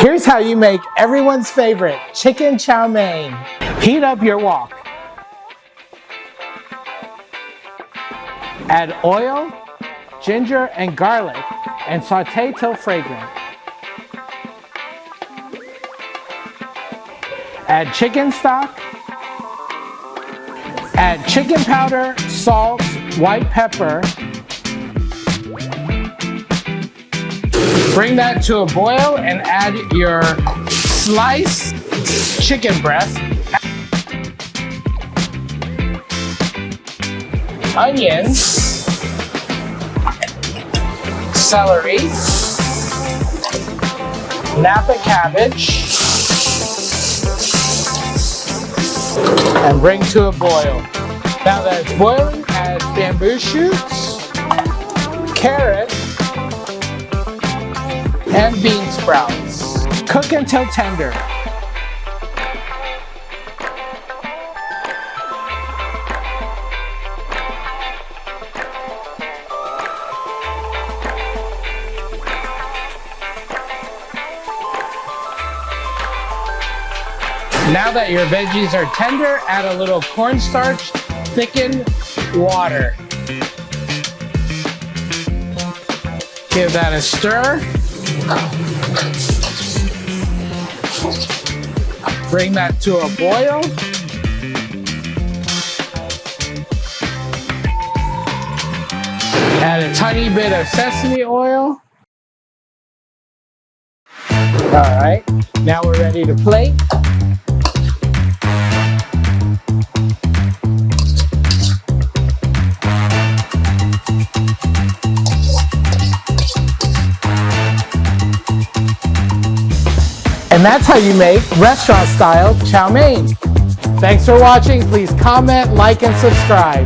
Here's how you make everyone's favorite chicken chow mein. Heat up your wok. Add oil, ginger, and garlic and saute till fragrant. Add chicken stock. Add chicken powder, salt, white pepper. Bring that to a boil and add your sliced chicken breast, onions, celery, Napa cabbage, and bring to a boil. Now that it's boiling, add bamboo shoots, carrot, and bean sprouts. Cook until tender. Now that your veggies are tender, add a little cornstarch, thicken water. Give that a stir. Bring that to a boil. Add a tiny bit of sesame oil. All right, now we're ready to plate. And that's how you make restaurant-style chow mein. Thanks for watching. Please comment, like, and subscribe.